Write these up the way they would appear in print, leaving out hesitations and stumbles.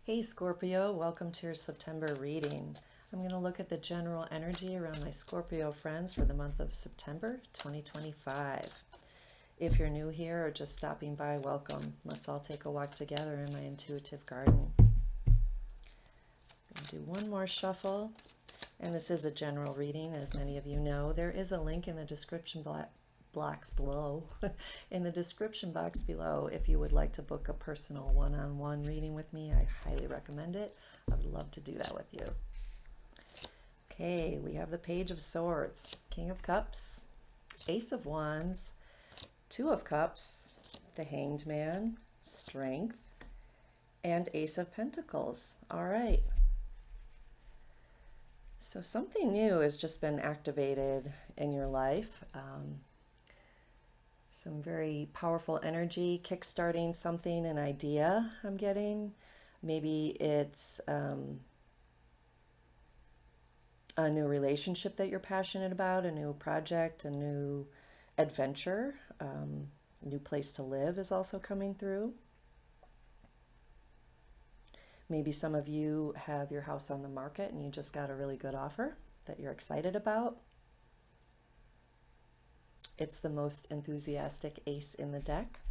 Hey Scorpio, welcome to your September reading. I'm going to look at the general energy around my Scorpio friends for the month of September 2025. If you're new here or just stopping by, welcome. Let's all take a walk together in my intuitive garden. I'm going to do one more shuffle, and this is a general reading, as many of you know. There is a link in the description box below in the description box below if you would like to book a personal one-on-one reading with me. I highly recommend it. I would love to do that with you. Okay, we have the Page of Swords, King of Cups, Ace of Wands, Two of Cups, the Hanged Man, Strength, and Ace of Pentacles. All right, so something new has just been activated in your life. Some very powerful energy, kickstarting something, an idea I'm getting. Maybe it's a new relationship that you're passionate about, a new project, a new adventure, new place to live is also coming through. Maybe some of you have your house on the market and you just got a really good offer that you're excited about. It's the most enthusiastic ace in the deck.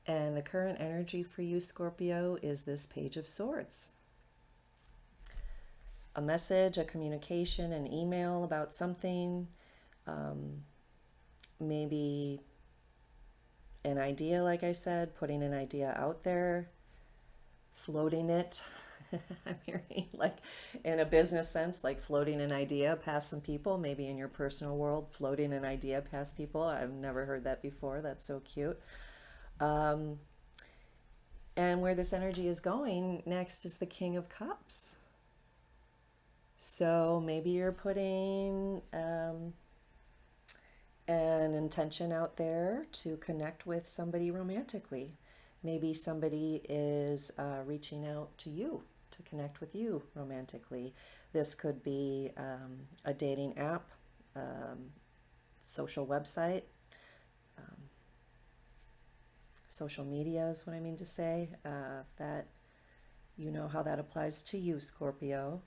And the current energy for you, Scorpio, is this Page of Swords. A message, a communication, an email about something, maybe an idea, like I said, putting an idea out there, floating it. I'm hearing, like, in a business sense, like floating an idea past some people, maybe in your personal world, floating an idea past people. I've never heard that before. That's so cute. And where this energy is going next is the King of Cups. So maybe you're putting an intention out there to connect with somebody romantically. Maybe somebody is reaching out to you to connect with you romantically. This could be a dating app, social website, social media is what I mean to say. That you know how that applies to you, Scorpio.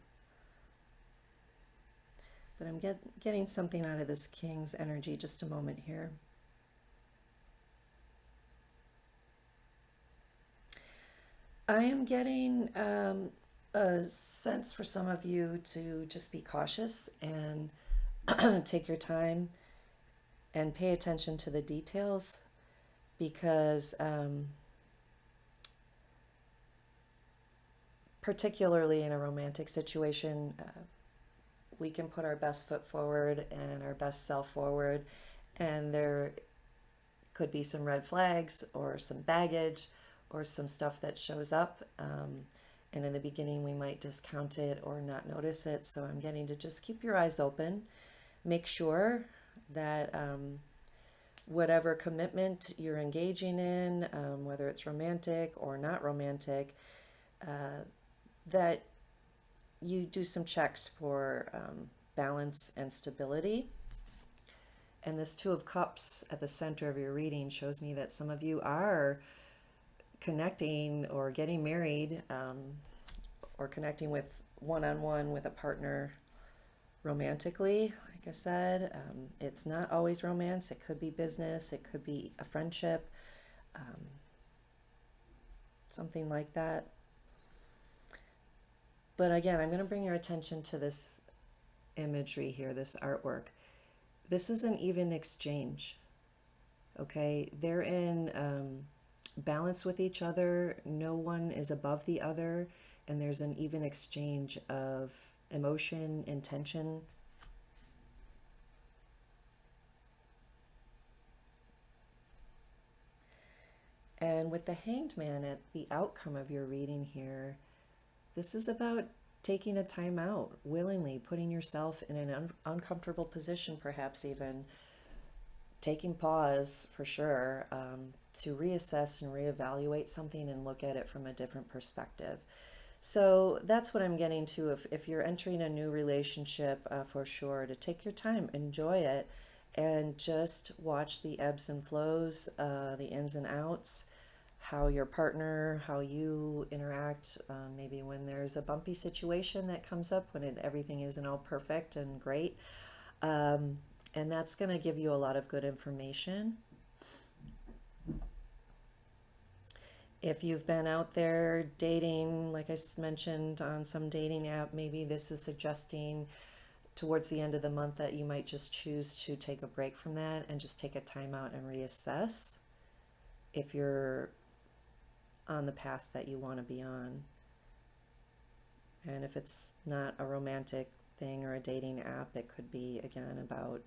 But I'm getting something out of this King's energy. Just a moment here. I am getting a sense for some of you to just be cautious and take your time and pay attention to the details, because particularly in a romantic situation, we can put our best foot forward and our best self forward, and there could be some red flags or some baggage or some stuff that shows up. And in the beginning, we might discount it or not notice it. So I'm getting to just keep your eyes open. Make sure that whatever commitment you're engaging in, whether it's romantic or not romantic, that you do some checks for balance and stability. And this Two of Cups at the center of your reading shows me that some of you are connecting or getting married, or connecting with one-on-one with a partner romantically. Like I said, it's not always romance. It could be business. It could be a friendship, something like that. But again, I'm going to bring your attention to this imagery here, this artwork. This is an even exchange, okay? They're in balance with each other. No one is above the other, and there's an even exchange of emotion, intention. And with the Hanged Man at the outcome of your reading here, this is about taking a time out, willingly putting yourself in an uncomfortable position, perhaps even taking pause for sure, to reassess and reevaluate something and look at it from a different perspective. So that's what I'm getting to. If you're entering a new relationship, for sure, to take your time, enjoy it, and just watch the ebbs and flows, the ins and outs, how your partner, how you interact, maybe when there's a bumpy situation that comes up, when everything isn't all perfect and great. And that's going to give you a lot of good information. If you've been out there dating, like I mentioned, on some dating app, maybe this is suggesting towards the end of the month that you might just choose to take a break from that and just take a time out and reassess if you're on the path that you want to be on. And if it's not a romantic thing or a dating app, it could be, again, about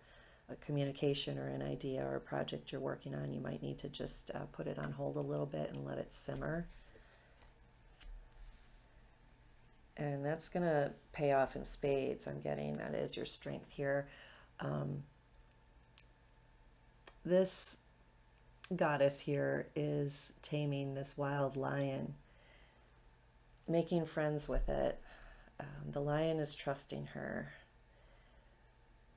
a communication or an idea or a project you're working on. You might need to just put it on hold a little bit and let it simmer. And that's going to pay off in spades. I'm getting that is your strength here. This goddess here is taming this wild lion, making friends with it. The lion is trusting her.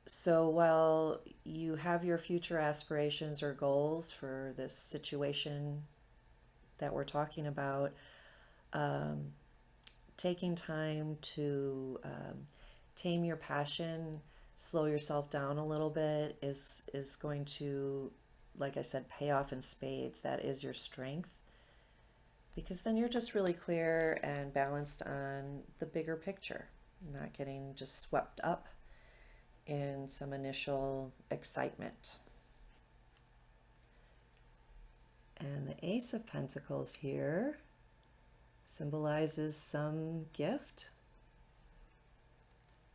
So while you have your future aspirations or goals for this situation that we're talking about, taking time to tame your passion, slow yourself down a little bit is going to, like I said, pay off in spades. That is your strength, because then you're just really clear and balanced on the bigger picture, not getting just swept up in some initial excitement. And the Ace of Pentacles here symbolizes some gift.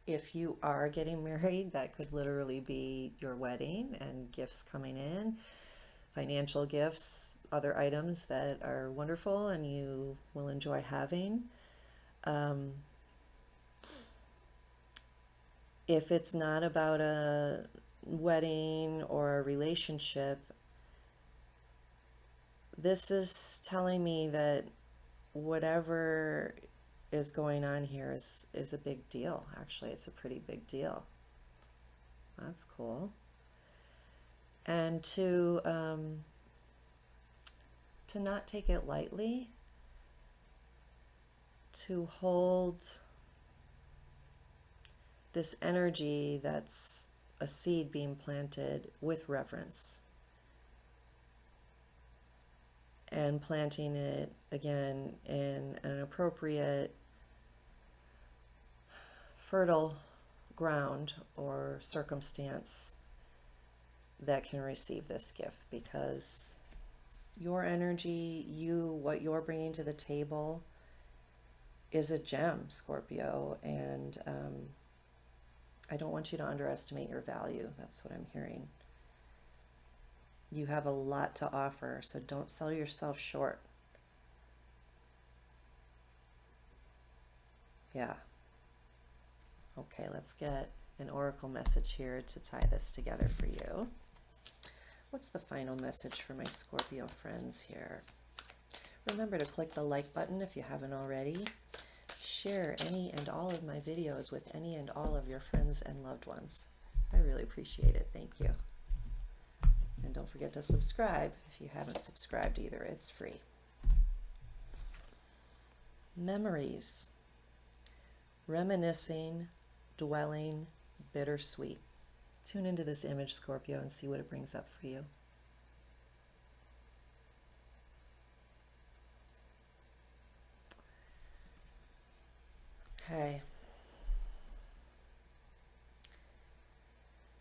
If you are getting married, that could literally be your wedding and gifts coming in, financial gifts, other items that are wonderful and you will enjoy having. If it's not about a wedding or a relationship, this is telling me that whatever is going on here is a big deal. Actually, it's a pretty big deal. That's cool. And to not take it lightly, to hold this energy that's a seed being planted with reverence, and planting it again in an appropriate, fertile ground or circumstance that can receive this gift, because your energy, what you're bringing to the table is a gem, Scorpio, and I don't want you to underestimate your value. That's what I'm hearing. You have a lot to offer, so don't sell yourself short. Yeah. Okay, let's get an oracle message here to tie this together for you. What's the final message for my Scorpio friends here? Remember to click the like button if you haven't already. Share any and all of my videos with any and all of your friends and loved ones. I really appreciate it. Thank you. And don't forget to subscribe if you haven't subscribed either. It's free. Memories. Reminiscing, dwelling, bittersweet. Tune into this image, Scorpio, and see what it brings up for you. Okay.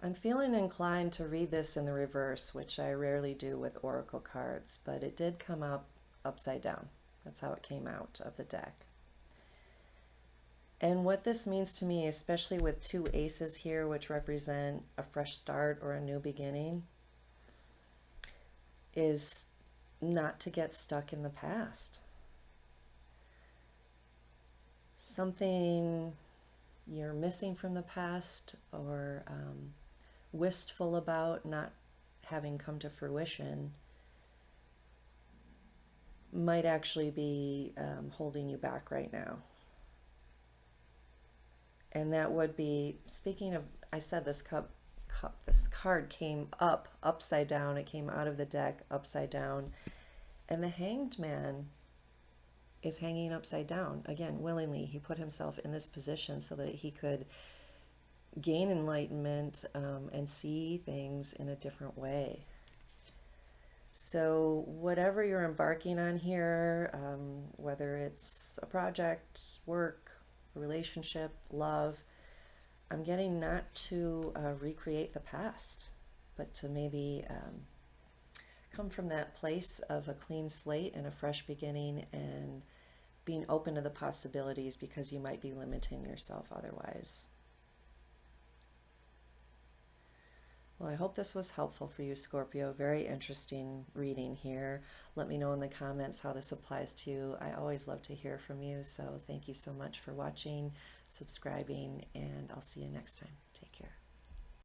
I'm feeling inclined to read this in the reverse, which I rarely do with oracle cards, but it did come up upside down. That's how it came out of the deck. And what this means to me, especially with two aces here, which represent a fresh start or a new beginning, is not to get stuck in the past. Something you're missing from the past, or wistful about not having come to fruition, might actually be holding you back right now. And that would be, speaking of, I said this this card came up upside down. It came out of the deck upside down. And the Hanged Man is hanging upside down. Again, willingly, he put himself in this position so that he could gain enlightenment and see things in a different way. So whatever you're embarking on here, whether it's a project, work, a relationship, love, I'm getting not to recreate the past, but to maybe come from that place of a clean slate and a fresh beginning and being open to the possibilities, because you might be limiting yourself otherwise. Well, I hope this was helpful for you, Scorpio. Very interesting reading here. Let me know in the comments how this applies to you. I always love to hear from you, so thank you so much for watching, subscribing, and I'll see you next time. Take care.